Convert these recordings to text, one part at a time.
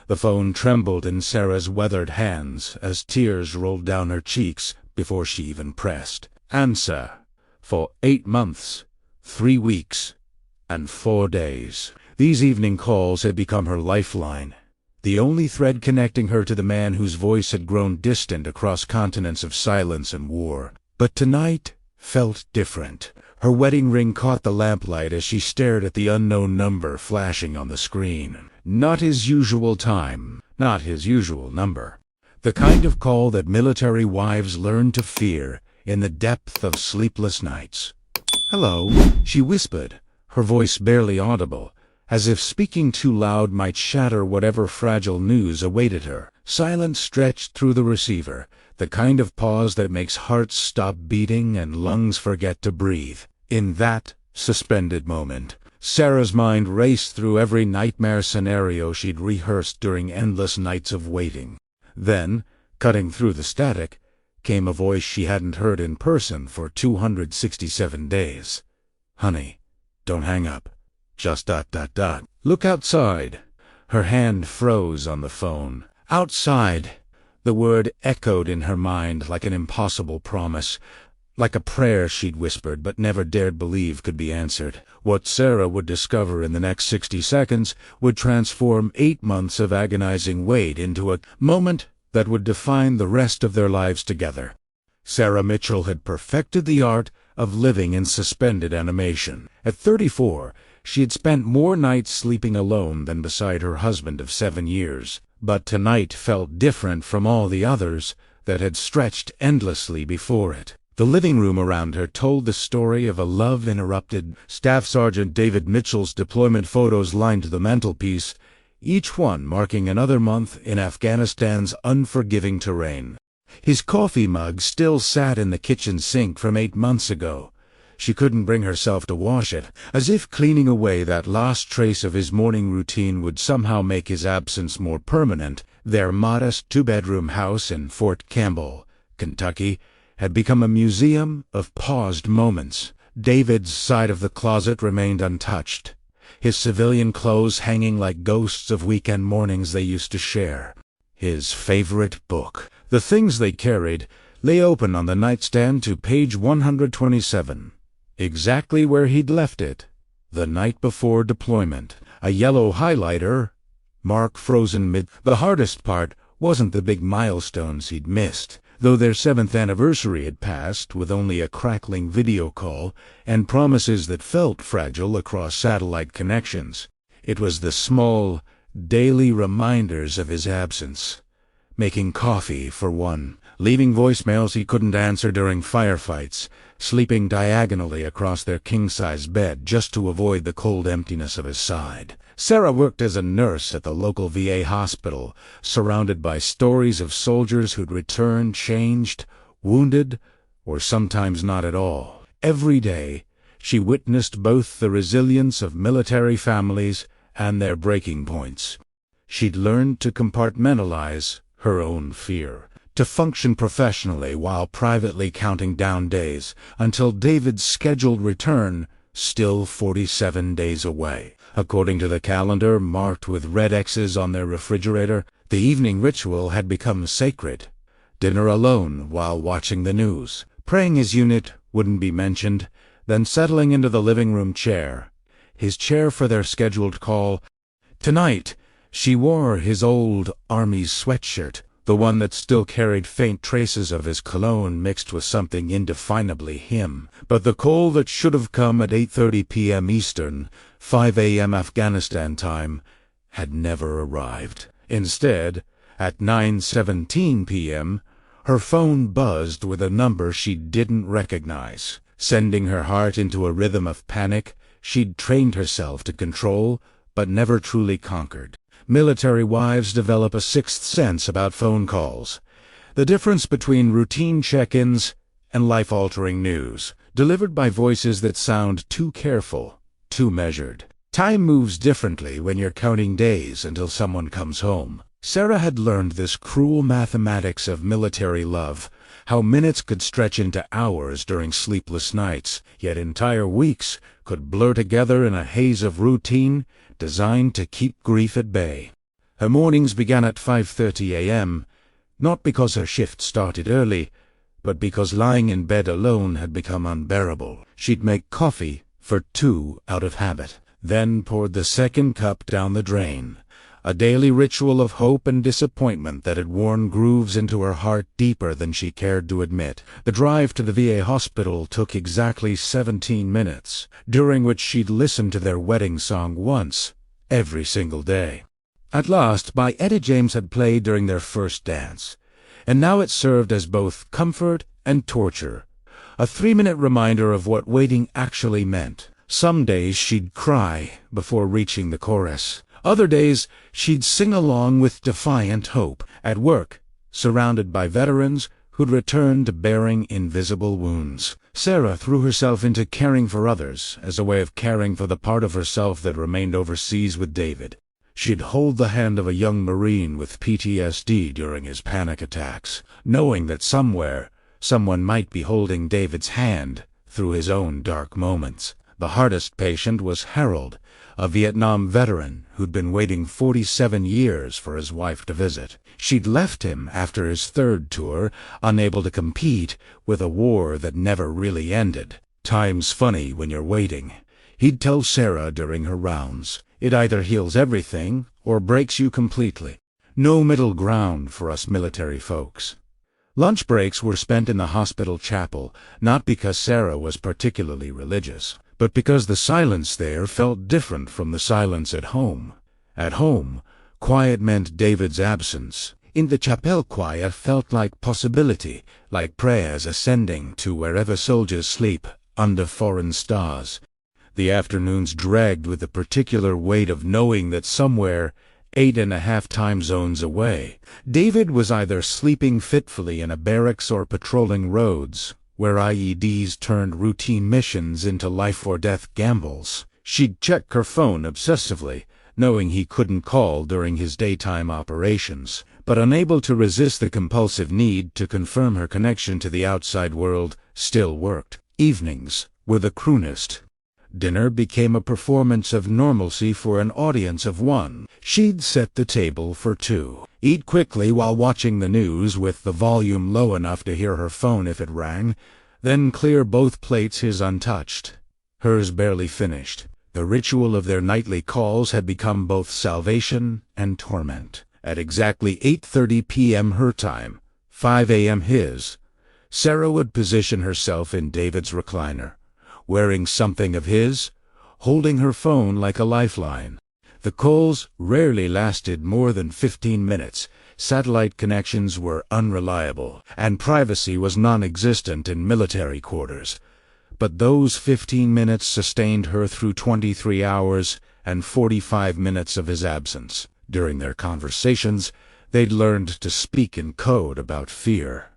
The phone trembled in Sarah's weathered hands as tears rolled down her cheeks before she even pressed answer. For 8 months, 3 weeks, and 4 days. These evening calls had become her lifeline, the only thread connecting her to the man whose voice had grown distant across continents of silence and war. But tonight felt different. Her wedding ring caught the lamplight as she stared at the unknown number flashing on the screen. Not his usual time, not his usual number. The kind of call that military wives learn to fear in the depth of sleepless nights. "Hello," she whispered, her voice barely audible, as if speaking too loud might shatter whatever fragile news awaited her. Silence stretched through the receiver, the kind of pause that makes hearts stop beating and lungs forget to breathe. In that suspended moment, Sarah's mind raced through every nightmare scenario she'd rehearsed during endless nights of waiting. Then, cutting through the static, came a voice she hadn't heard in person for 267 days. "Honey, don't hang up. Just ... Look outside." Her hand froze on the phone. Outside. The word echoed in her mind like an impossible promise, like a prayer she'd whispered but never dared believe could be answered. What Sarah would discover in the next 60 seconds would transform 8 months of agonizing wait into a moment that would define the rest of their lives together. Sarah Mitchell had perfected the art of living in suspended animation. At 34, she had spent more nights sleeping alone than beside her husband of 7 years. But tonight felt different from all the others that had stretched endlessly before it. The living room around her told the story of a love interrupted. Staff Sergeant David Mitchell's deployment photos lined the mantelpiece, each one marking another month in Afghanistan's unforgiving terrain. His coffee mug still sat in the kitchen sink from 8 months ago. She couldn't bring herself to wash it, as if cleaning away that last trace of his morning routine would somehow make his absence more permanent. Their modest 2-bedroom house in Fort Campbell, Kentucky, had become a museum of paused moments. David's side of the closet remained untouched, his civilian clothes hanging like ghosts of weekend mornings they used to share. His favorite book, the things they carried, lay open on the nightstand to page 127. Exactly where he'd left it, the night before deployment. A yellow highlighter, mark frozen mid. The hardest part wasn't the big milestones he'd missed, though their 7th anniversary had passed with only a crackling video call and promises that felt fragile across satellite connections. It was the small, daily reminders of his absence. Making coffee, for one, leaving voicemails he couldn't answer during firefights, sleeping diagonally across their king-size bed just to avoid the cold emptiness of his side. Sarah worked as a nurse at the local VA hospital, surrounded by stories of soldiers who'd returned changed, wounded, or sometimes not at all. Every day, she witnessed both the resilience of military families and their breaking points. She'd learned to compartmentalize her own fear, to function professionally while privately counting down days until David's scheduled return, still 47 days away. According to the calendar marked with red X's on their refrigerator, the evening ritual had become sacred. Dinner alone while watching the news, praying his unit wouldn't be mentioned, then settling into the living room chair, his chair for their scheduled call. Tonight, she wore his old Army's sweatshirt, the one that still carried faint traces of his cologne mixed with something indefinably him. But the call that should have come at 8:30 p.m. Eastern, 5 a.m. Afghanistan time, had never arrived. Instead, at 9:17 p.m., her phone buzzed with a number she didn't recognize, sending her heart into a rhythm of panic she'd trained herself to control but never truly conquered. Military wives develop a sixth sense about phone calls. The difference between routine check-ins and life-altering news, delivered by voices that sound too careful, too measured. Time moves differently when you're counting days until someone comes home. Sarah had learned this cruel mathematics of military love, how minutes could stretch into hours during sleepless nights, yet entire weeks could blur together in a haze of routine designed to keep grief at bay. Her mornings began at 5:30 a.m., not because her shift started early, but because lying in bed alone had become unbearable. She'd make coffee for 2 out of habit, then poured the second cup down the drain, a daily ritual of hope and disappointment that had worn grooves into her heart deeper than she cared to admit. The drive to the VA hospital took exactly 17 minutes, during which she'd listened to their wedding song once every single day. At Last by Etta James had played during their first dance, and now it served as both comfort and torture, a 3-minute reminder of what waiting actually meant. Some days she'd cry before reaching the chorus. Other days she'd sing along with defiant hope. At work, surrounded by veterans who'd returned bearing invisible wounds, Sarah threw herself into caring for others as a way of caring for the part of herself that remained overseas with David. She'd hold the hand of a young Marine with PTSD during his panic attacks, knowing that somewhere, someone might be holding David's hand through his own dark moments. The hardest patient was Harold, a Vietnam veteran who'd been waiting 47 years for his wife to visit. She'd left him after his 3rd tour, unable to compete with a war that never really ended. "Time's funny when you're waiting," he'd tell Sarah during her rounds. "It either heals everything or breaks you completely. No middle ground for us military folks." Lunch breaks were spent in the hospital chapel, not because Sarah was particularly religious, but because the silence there felt different from the silence at home. At home, quiet meant David's absence. In the chapel, quiet felt like possibility, like prayers ascending to wherever soldiers sleep under foreign stars. The afternoons dragged with the particular weight of knowing that somewhere, 8.5 time zones away, David was either sleeping fitfully in a barracks or patrolling roads, where IEDs turned routine missions into life-or-death gambles. She'd check her phone obsessively, knowing he couldn't call during his daytime operations, but unable to resist the compulsive need to confirm her connection to the outside world still worked. Evenings were the croonest. Dinner became a performance of normalcy for an audience of 1. She'd set the table for 2, eat quickly while watching the news with the volume low enough to hear her phone if it rang, then clear both plates, his untouched, hers barely finished. The ritual of their nightly calls had become both salvation and torment. At exactly 8:30 p.m. her time, 5 a.m. his, Sarah would position herself in David's recliner, wearing something of his, holding her phone like a lifeline. The calls rarely lasted more than 15 minutes. Satellite connections were unreliable, and privacy was non-existent in military quarters. But those 15 minutes sustained her through 23 hours and 45 minutes of his absence. During their conversations, they'd learned to speak in code about fear.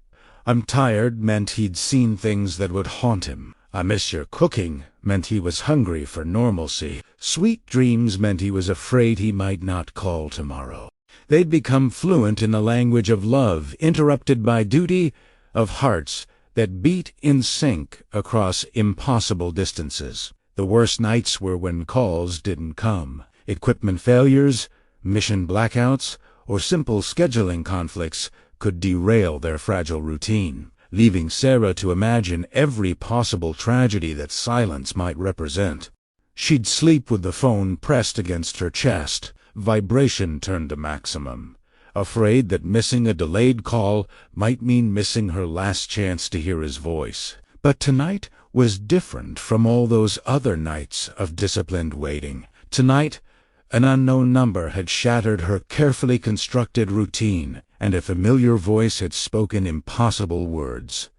"I'm tired" meant he'd seen things that would haunt him. "I miss your cooking" meant he was hungry for normalcy. "Sweet dreams" meant he was afraid he might not call tomorrow. They'd become fluent in the language of love, interrupted by duty, of hearts that beat in sync across impossible distances. The worst nights were when calls didn't come. Equipment failures, mission blackouts, or simple scheduling conflicts could derail their fragile routine, leaving Sarah to imagine every possible tragedy that silence might represent. She'd sleep with the phone pressed against her chest, vibration turned to maximum, afraid that missing a delayed call might mean missing her last chance to hear his voice. But tonight was different from all those other nights of disciplined waiting. Tonight, an unknown number had shattered her carefully constructed routine, and a familiar voice had spoken impossible words.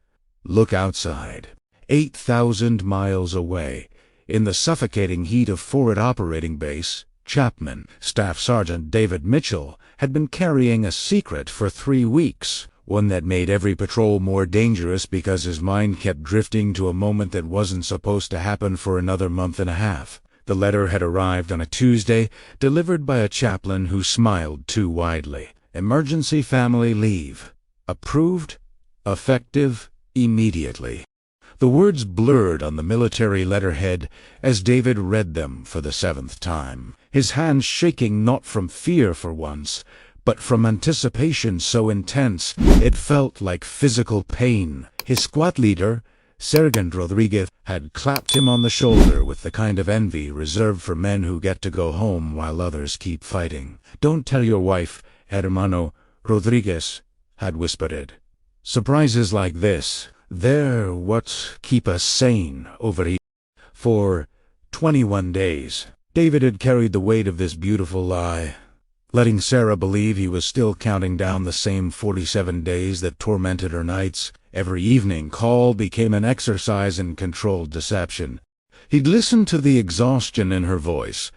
Look outside. 8,000 miles away, in the suffocating heat of Forward Operating Base, Chapman, Staff Sergeant David Mitchell, had been carrying a secret for 3 weeks, one that made every patrol more dangerous because his mind kept drifting to a moment that wasn't supposed to happen for another month and a half. The letter had arrived on a Tuesday, delivered by a chaplain who smiled too widely. Emergency family leave. Approved. Effective immediately. The words blurred on the military letterhead as David read them for the 7th time, his hands shaking not from fear for once, but from anticipation so intense it felt like physical pain. His squad leader, Sergeant Rodriguez, had clapped him on the shoulder with the kind of envy reserved for men who get to go home while others keep fighting. "Don't tell your wife, hermano," Rodriguez had whispered it. "Surprises like this, they're what keep us sane over here." For 21 days, David had carried the weight of this beautiful lie, letting Sarah believe he was still counting down the same 47 days that tormented her nights. Every evening call became an exercise in controlled deception. He'd listened to the exhaustion in her voice,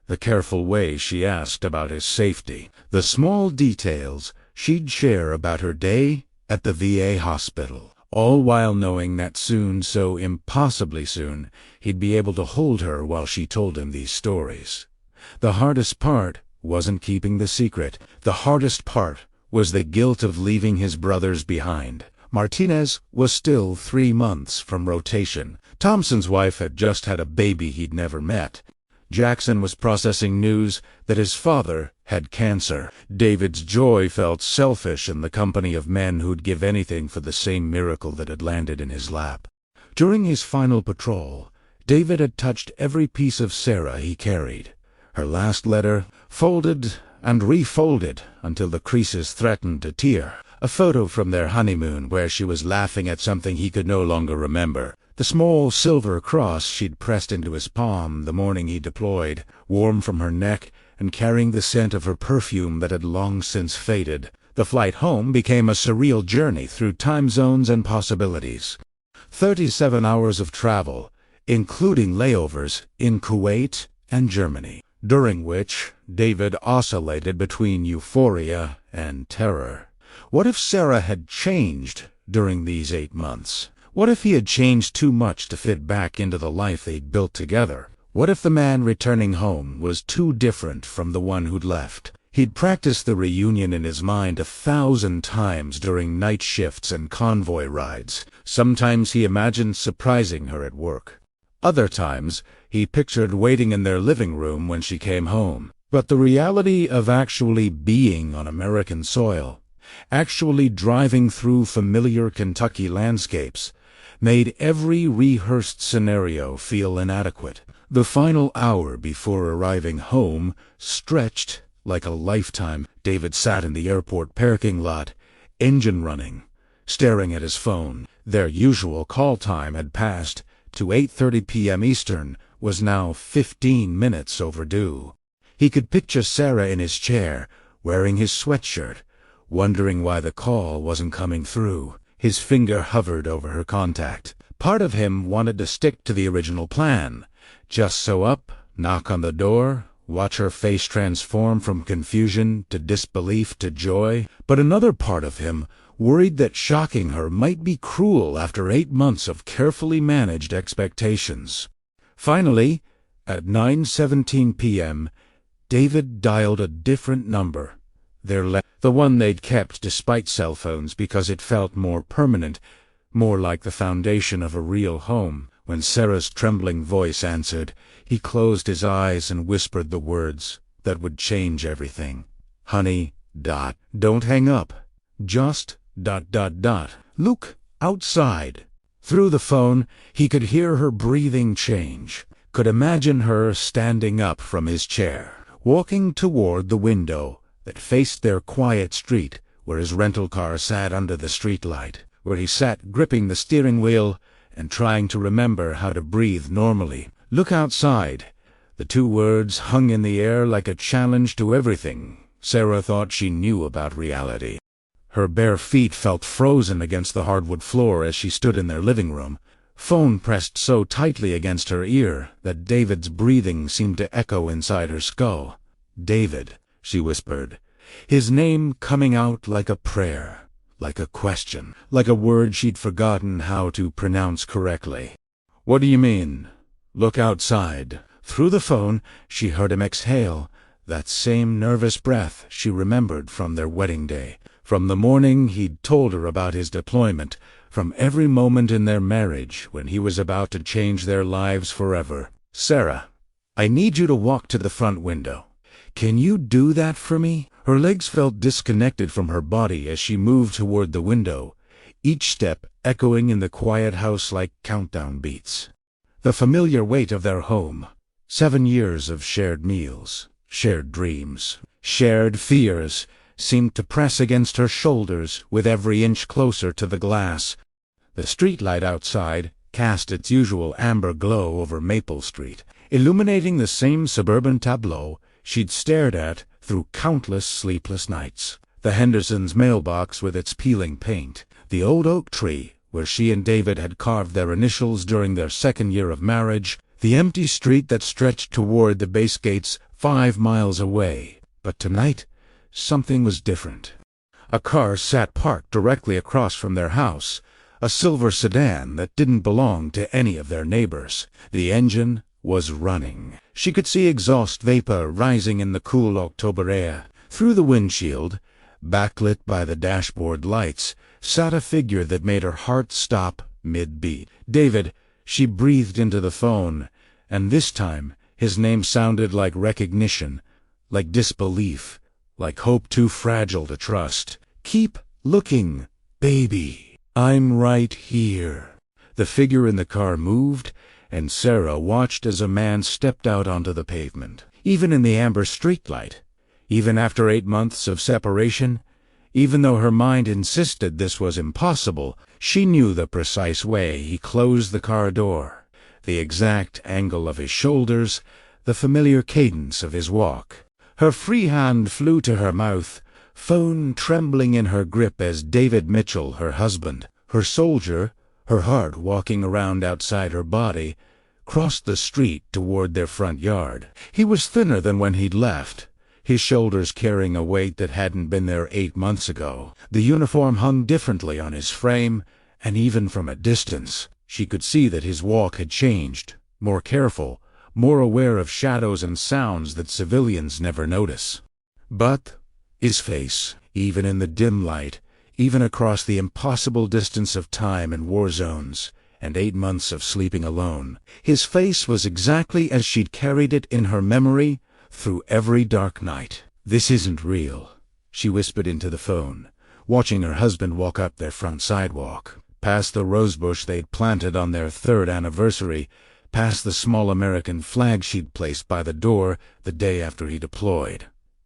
the careful way she asked about his safety, the small details she'd share about her day at the VA hospital, all while knowing that soon, so impossibly soon, he'd be able to hold her while she told him these stories. The hardest part wasn't keeping the secret. The hardest part was the guilt of leaving his brothers behind. Martinez was still 3 months from rotation. Thompson's wife had just had a baby he'd never met. Jackson was processing news that his father had cancer. David's joy felt selfish in the company of men who'd give anything for the same miracle that had landed in his lap. During his final patrol, David had touched every piece of Sarah he carried. Her last letter, folded and refolded until the creases threatened to tear. A photo from their honeymoon where she was laughing at something he could no longer remember. The small silver cross she'd pressed into his palm the morning he deployed, warm from her neck and carrying the scent of her perfume that had long since faded. The flight home became a surreal journey through time zones and possibilities. 37 hours of travel, including layovers in Kuwait and Germany, during which David oscillated between euphoria and terror. What if Sarah had changed during these 8 months? What if he had changed too much to fit back into the life they'd built together? What if the man returning home was too different from the one who'd left? He'd practiced the reunion in his mind 1,000 times during night shifts and convoy rides. Sometimes he imagined surprising her at work. Other times, he pictured waiting in their living room when she came home. But the reality of actually being on American soil, actually driving through familiar Kentucky landscapes, made every rehearsed scenario feel inadequate. The final hour before arriving home stretched like a lifetime. David sat in the airport parking lot, engine running, staring at his phone. Their usual call time had passed to 8:30 p.m. Eastern, was now 15 minutes overdue. He could picture Sarah in his chair, wearing his sweatshirt, wondering why the call wasn't coming through. His finger hovered over her contact. Part of him wanted to stick to the original plan. Just sew up, knock on the door, watch her face transform from confusion to disbelief to joy. But another part of him worried that shocking her might be cruel after 8 months of carefully managed expectations. Finally, at 9:17 p.m., David dialed a different number. The one they'd kept despite cell phones because it felt more permanent, more like the foundation of a real home. When Sarah's trembling voice answered, he closed his eyes and whispered the words that would change everything. "Honey, don't hang up. Just ... Look outside." Through the phone, he could hear her breathing change, could imagine her standing up from his chair, walking toward the window that faced their quiet street, where his rental car sat under the streetlight, where he sat gripping the steering wheel and trying to remember how to breathe normally. Look outside. The 2 words hung in the air like a challenge to everything Sarah thought she knew about reality. Her bare feet felt frozen against the hardwood floor as she stood in their living room, phone pressed so tightly against her ear that David's breathing seemed to echo inside her skull. "David," she whispered, his name coming out like a prayer, like a question, like a word she'd forgotten how to pronounce correctly. "What do you mean? Look outside." Through the phone, she heard him exhale, That same nervous breath she remembered from their wedding day, from the morning he'd told her about his deployment, from every moment in their marriage when he was about to change their lives forever. "Sarah, I need you to walk to the front window. Can you do that for me?" Her legs felt disconnected from her body as she moved toward the window, each step echoing in the quiet house like countdown beats. The familiar weight of their home, 7 years of shared meals, shared dreams, shared fears, seemed to press against her shoulders with every inch closer to the glass. The streetlight outside cast its usual amber glow over Maple Street, illuminating the same suburban tableau she'd stared at through countless sleepless nights. The Hendersons' mailbox with its peeling paint, the old oak tree where she and David had carved their initials during their 2nd year of marriage, the empty street that stretched toward the base gates 5 miles away. But tonight, something was different. A car sat parked directly across from their house, a silver sedan that didn't belong to any of their neighbors. The engine was running. She could see exhaust vapor rising in the cool October air. Through the windshield, backlit by the dashboard lights, sat a figure that made her heart stop mid-beat. "David," she breathed into the phone, and this time his name sounded like recognition, like disbelief, like hope too fragile to trust. "Keep looking, baby. I'm right here." The figure in the car moved, and Sarah watched as a man stepped out onto the pavement. Even in the amber streetlight, even after 8 months of separation, even though her mind insisted this was impossible, she knew the precise way he closed the car door, the exact angle of his shoulders, the familiar cadence of his walk. Her free hand flew to her mouth, phone trembling in her grip as David Mitchell, her husband, her soldier, her heart walking around outside her body, crossed the street toward their front yard. He was thinner than when he'd left, his shoulders carrying a weight that hadn't been there 8 months ago. The uniform hung differently on his frame, and even from a distance, she could see that his walk had changed, more careful, more aware of shadows and sounds that civilians never notice. But his face, even in the dim light, even across the impossible distance of time and war zones, and 8 months of sleeping alone, his face was exactly as she'd carried it in her memory through every dark night. "This isn't real," she whispered into the phone, watching her husband walk up their front sidewalk, past the rosebush they'd planted on their 3rd anniversary, past the small American flag she'd placed by the door the day after he deployed.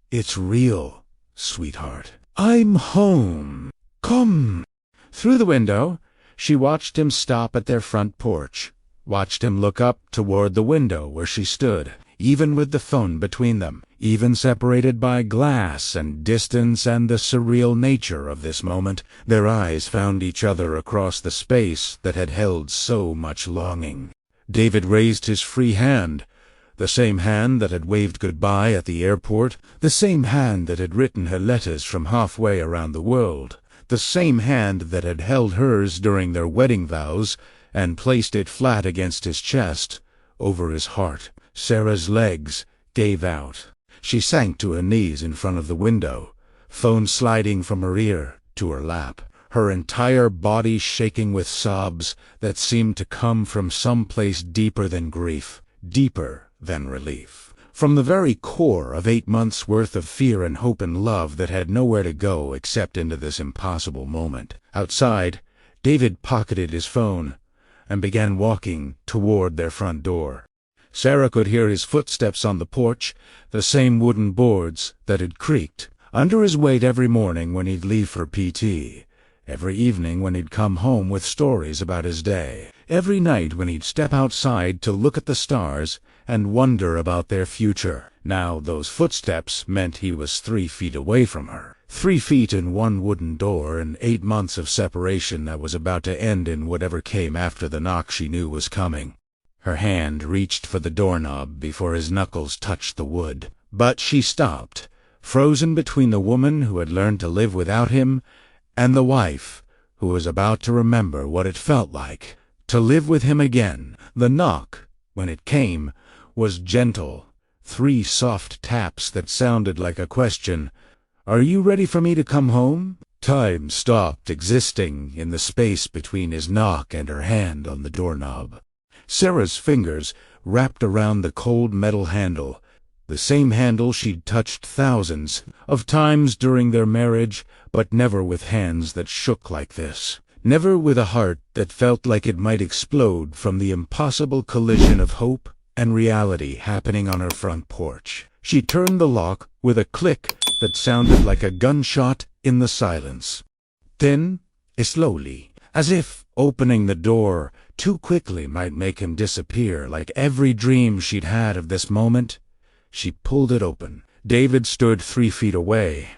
"It's real, sweetheart. I'm home. Come." Through the window, she watched him stop at their front porch, watched him look up toward the window where she stood, even with the phone between them, even separated by glass and distance and the surreal nature of this moment. Their eyes found each other across the space that had held so much longing. David raised his free hand, the same hand that had waved goodbye at the airport, the same hand that had written her letters from halfway around the world, the same hand that had held hers during their wedding vows and placed it flat against his chest, over his heart. Sarah's legs gave out. She sank to her knees in front of the window, phone sliding from her ear to her lap, her entire body shaking with sobs that seemed to come from some place deeper than grief, deeper than relief, from the very core of 8 months' worth of fear and hope and love that had nowhere to go except into this impossible moment. Outside, David pocketed his phone and began walking toward their front door. Sarah could hear his footsteps on the porch, the same wooden boards that had creaked under his weight every morning when he'd leave for PT, every evening when he'd come home with stories about his day, every night when he'd step outside to look at the stars and wonder about their future. Now those footsteps meant he was 3 feet away from her, 3 feet in one wooden door, and 8 months of separation that was about to end in whatever came after the knock she knew was coming. Her hand reached for the doorknob before his knuckles touched the wood, but she stopped, frozen between the woman who had learned to live without him and the wife who was about to remember what it felt like to live with him again. The knock, when it came, was gentle, 3 soft taps that sounded like a question. "Are you ready for me to come home?" Time stopped existing in the space between his knock and her hand on the doorknob. Sarah's fingers wrapped around the cold metal handle, the same handle she'd touched thousands of times during their marriage, but never with hands that shook like this. Never with a heart that felt like it might explode from the impossible collision of hope and reality happening on her front porch. She turned the lock with a click that sounded like a gunshot in the silence. Then, slowly, as if opening the door too quickly might make him disappear, like every dream she'd had of this moment, she pulled it open. David stood 3 feet away,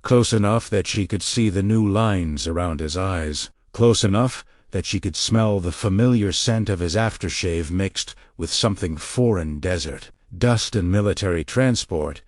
close enough that she could see the new lines around his eyes, close enough that she could smell the familiar scent of his aftershave mixed with something foreign: desert, dust and military transport,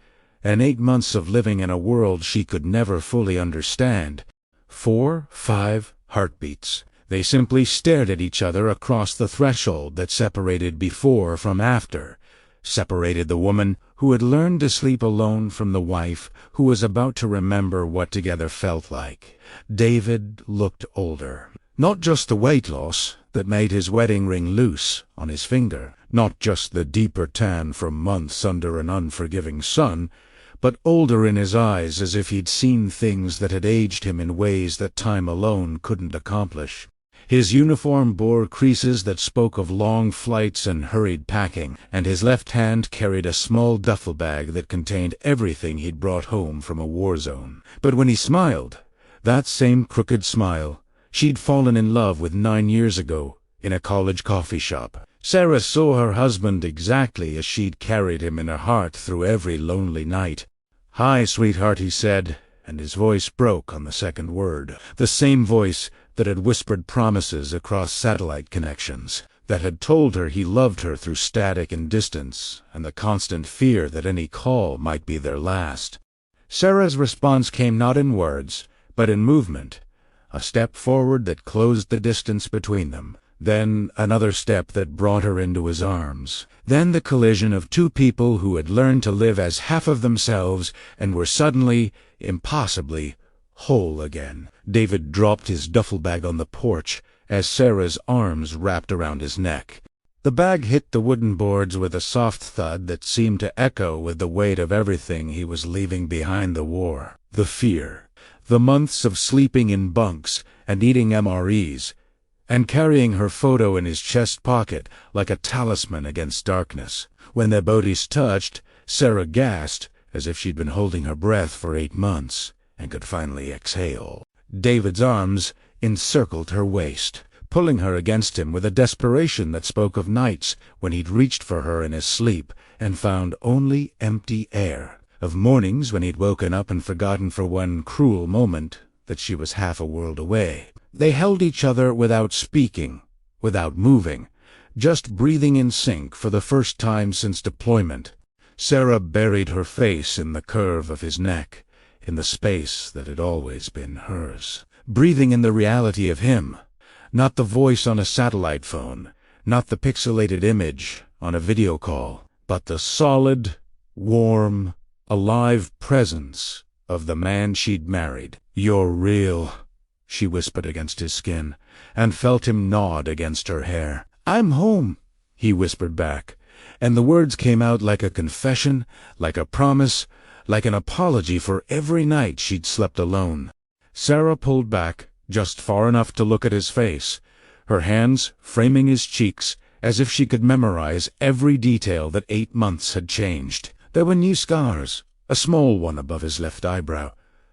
and 8 months of living in a world she could never fully understand. 4, 5 heartbeats. They simply stared at each other across the threshold that separated before from after, separated the woman who had learned to sleep alone from the wife who was about to remember what together felt like. David looked older. Not just the weight loss that made his wedding ring loose on his finger, not just the deeper tan from months under an unforgiving sun, but older in his eyes, as if he'd seen things that had aged him in ways that time alone couldn't accomplish. His uniform bore creases that spoke of long flights and hurried packing, and his left hand carried a small duffel bag that contained everything he'd brought home from a war zone. But when he smiled, that same crooked smile she'd fallen in love with 9 years ago in a college coffee shop. Sarah saw her husband exactly as she'd carried him in her heart through every lonely night. "Hi, sweetheart," he said, and his voice broke on the second word. The same voice that had whispered promises across satellite connections, that had told her he loved her through static and distance, and the constant fear that any call might be their last. Sarah's response came not in words, but in movement, a step forward that closed the distance between them, then another step that brought her into his arms, then the collision of 2 people who had learned to live as half of themselves and were suddenly, impossibly, whole again. David dropped his duffel bag on the porch as Sarah's arms wrapped around his neck. The bag hit the wooden boards with a soft thud that seemed to echo with the weight of everything he was leaving behind: the war, the fear, the months of sleeping in bunks and eating MREs, and carrying her photo in his chest pocket like a talisman against darkness. When their bodies touched, Sarah gasped as if she'd been holding her breath for 8 months and could finally exhale. David's arms encircled her waist, pulling her against him with a desperation that spoke of nights when he'd reached for her in his sleep and found only empty air, of mornings when he'd woken up and forgotten for one cruel moment that she was half a world away. They held each other without speaking, without moving, just breathing in sync for the first time since deployment. Sarah buried her face in the curve of his neck, in the space that had always been hers, breathing in the reality of him, not the voice on a satellite phone, not the pixelated image on a video call, but the solid, warm, alive presence of the man she'd married. "You're real," she whispered against his skin, and felt him nod against her hair. "I'm home," he whispered back, and the words came out like a confession, like a promise, like an apology for every night she'd slept alone. Sarah pulled back, just far enough to look at his face, her hands framing his cheeks as if she could memorize every detail that 8 months had changed. There were new scars, a small one above his left eyebrow,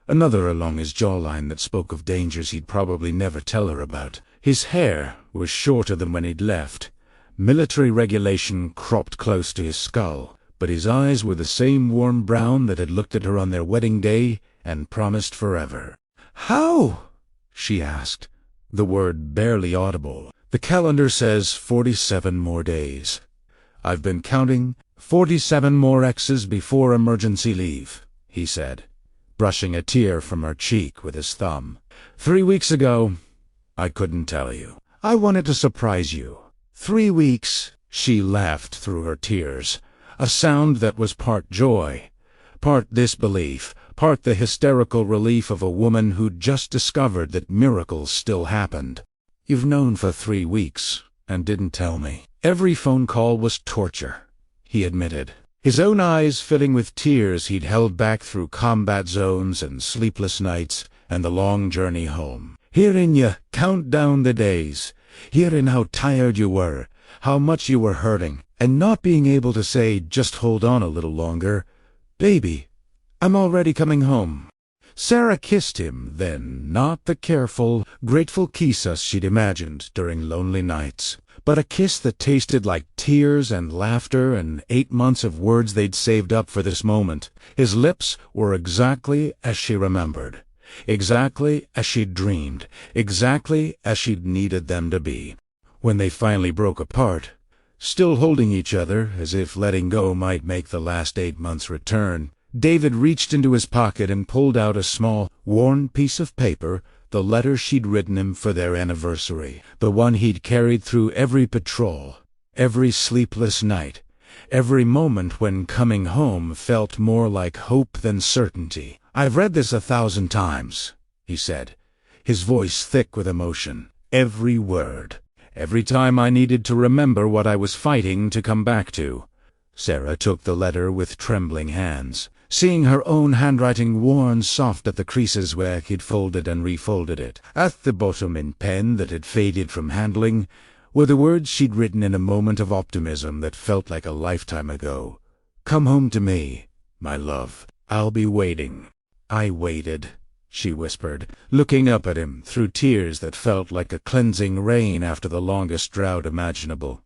another along his jawline that spoke of dangers he'd probably never tell her about. His hair was shorter than when he'd left, military regulation cropped close to his skull, but his eyes were the same warm brown that had looked at her on their wedding day and promised forever. "How?" she asked, the word barely audible. "The calendar says 47 more days. I've been counting 47 more X's before emergency leave," he said, brushing a tear from her cheek with his thumb. 3 weeks ago, I couldn't tell you. I wanted to surprise you. 3 weeks, she laughed through her tears. a sound that was part joy, part disbelief, part the hysterical relief of a woman who'd just discovered that miracles still happened. "You've known for 3 weeks, and didn't tell me." Every phone call was torture, he admitted, his own eyes filling with tears he'd held back through combat zones and sleepless nights and the long journey home. Hearing you count down the days, hearing how tired you were, how much you were hurting, and not being able to say, "Just hold on a little longer. Baby, I'm already coming home." Sarah kissed him then, not the careful, grateful kisses she'd imagined during lonely nights, but a kiss that tasted like tears and laughter and 8 months of words they'd saved up for this moment. His lips were exactly as she remembered, exactly as she'd dreamed, exactly as she'd needed them to be. When they finally broke apart, still holding each other as if letting go might make the last 8 months return, David reached into his pocket and pulled out a small, worn piece of paper, the letter she'd written him for their anniversary, the one he'd carried through every patrol, every sleepless night, every moment when coming home felt more like hope than certainty. "I've read this 1,000 times, he said, his voice thick with emotion. "Every word. Every time I needed to remember what I was fighting to come back to." Sarah took the letter with trembling hands, seeing her own handwriting worn soft at the creases where he'd folded and refolded it. At the bottom, in pen that had faded from handling, were the words she'd written in a moment of optimism that felt like a lifetime ago. "Come home to me, my love. I'll be waiting." "I waited," she whispered, looking up at him through tears that felt like a cleansing rain after the longest drought imaginable.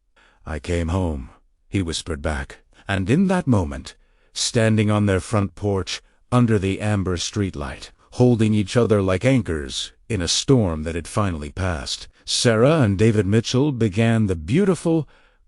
"I came home," he whispered back, and in that moment, standing on their front porch, under the amber streetlight, holding each other like anchors in a storm that had finally passed, Sarah and David Mitchell began the beautiful,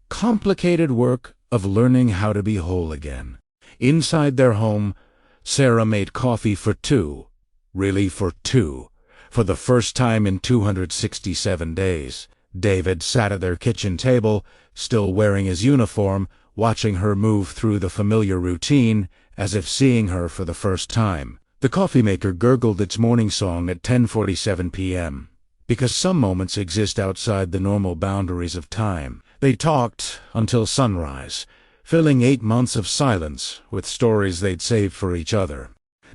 complicated work of learning how to be whole again. Inside their home, Sarah made coffee for two, really for two, for the first time in 267 days. David sat at their kitchen table, still wearing his uniform, watching her move through the familiar routine, as if seeing her for the first time. The coffee maker gurgled its morning song at 10:47 p.m., because some moments exist outside the normal boundaries of time. They talked until sunrise, filling 8 months of silence with stories they'd saved for each other.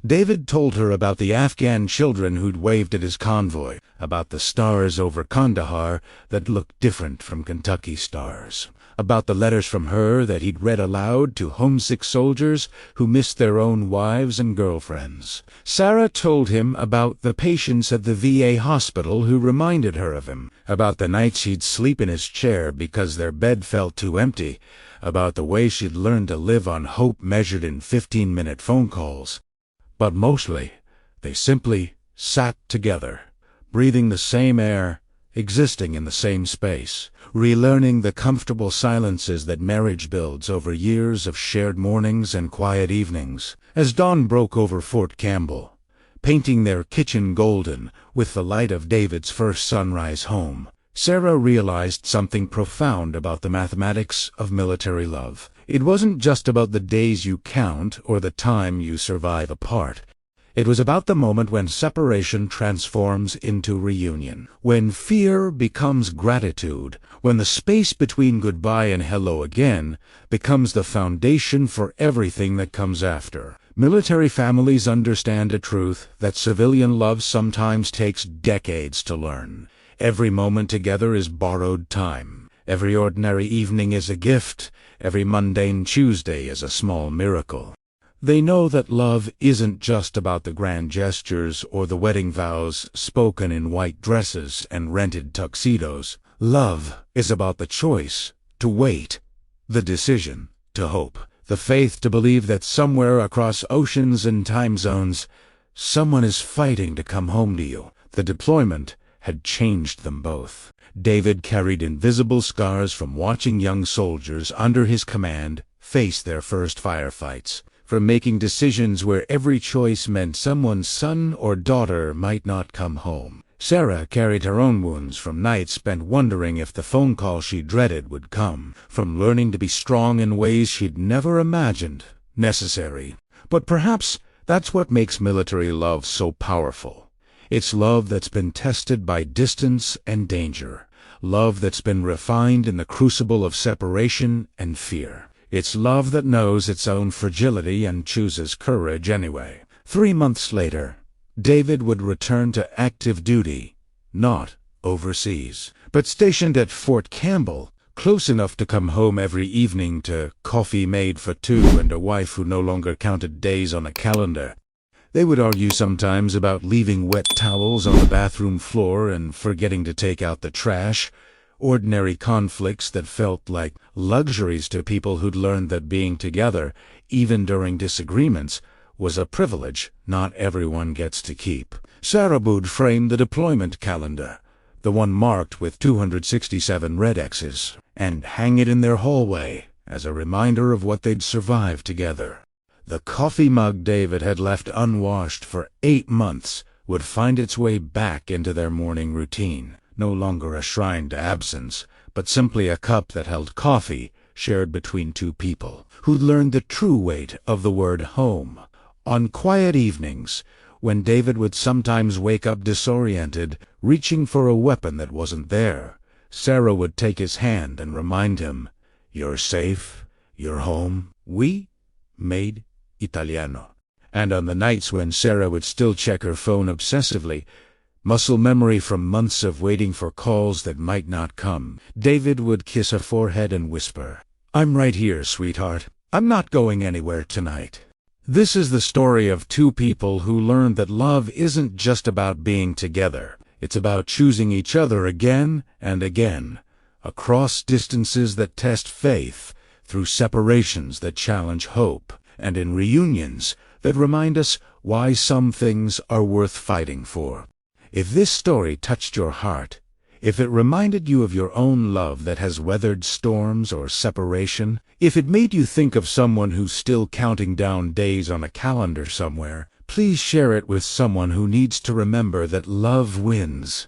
David told her about the Afghan children who'd waved at his convoy, about the stars over Kandahar that looked different from Kentucky stars, about the letters from her that he'd read aloud to homesick soldiers who missed their own wives and girlfriends. Sarah told him about the patients at the VA hospital who reminded her of him, about the nights he'd sleep in his chair because their bed felt too empty, about the way she'd learned to live on hope measured in 15-minute phone calls. But mostly, they simply sat together, breathing the same air, existing in the same space, relearning the comfortable silences that marriage builds over years of shared mornings and quiet evenings. As dawn broke over Fort Campbell, painting their kitchen golden with the light of David's first sunrise home, Sarah realized something profound about the mathematics of military love. It wasn't just about the days you count or the time you survive apart. It was about the moment when separation transforms into reunion, when fear becomes gratitude, when the space between goodbye and hello again becomes the foundation for everything that comes after. Military families understand a truth that civilian love sometimes takes decades to learn. Every moment together is borrowed time. Every ordinary evening is a gift. Every mundane Tuesday is a small miracle. They know that love isn't just about the grand gestures or the wedding vows spoken in white dresses and rented tuxedos. Love is about the choice to wait, the decision to hope, the faith to believe that somewhere across oceans and time zones, someone is fighting to come home to you. The deployment had changed them both. David carried invisible scars from watching young soldiers under his command face their first firefights, from making decisions where every choice meant someone's son or daughter might not come home. Sarah carried her own wounds from nights spent wondering if the phone call she dreaded would come, from learning to be strong in ways she'd never imagined necessary. But perhaps that's what makes military love so powerful. It's love that's been tested by distance and danger. Love that's been refined in the crucible of separation and fear. It's love that knows its own fragility and chooses courage anyway. 3 months later, David would return to active duty, not overseas, but stationed at Fort Campbell, close enough to come home every evening to coffee made for two and a wife who no longer counted days on a calendar. They would argue sometimes about leaving wet towels on the bathroom floor and forgetting to take out the trash, ordinary conflicts that felt like luxuries to people who'd learned that being together, even during disagreements, was a privilege not everyone gets to keep. Sarah would frame the deployment calendar, the one marked with 267 red X's, and hang it in their hallway as a reminder of what they'd survived together. The coffee mug David had left unwashed for 8 months would find its way back into their morning routine, no longer a shrine to absence, but simply a cup that held coffee shared between two people who'd learned the true weight of the word home. On quiet evenings, when David would sometimes wake up disoriented, reaching for a weapon that wasn't there, Sarah would take his hand and remind him, "You're safe, you're home. We made Italiano." And on the nights when Sarah would still check her phone obsessively, muscle memory from months of waiting for calls that might not come, David would kiss her forehead and whisper, "I'm right here, sweetheart. I'm not going anywhere tonight." This is the story of two people who learned that love isn't just about being together. It's about choosing each other again and again, across distances that test faith, through separations that challenge hope, and in reunions that remind us why some things are worth fighting for. If this story touched your heart, if it reminded you of your own love that has weathered storms or separation, if it made you think of someone who's still counting down days on a calendar somewhere, please share it with someone who needs to remember that love wins,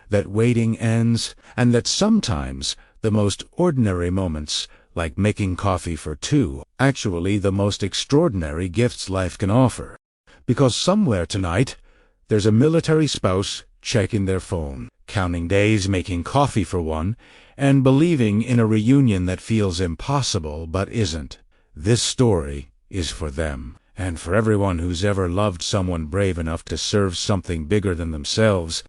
that waiting ends, and that sometimes the most ordinary moments, like making coffee for two, actually the most extraordinary gifts life can offer. Because somewhere tonight, there's a military spouse checking their phone, counting days making coffee for one, and believing in a reunion that feels impossible but isn't. This story is for them, and for everyone who's ever loved someone brave enough to serve something bigger than themselves.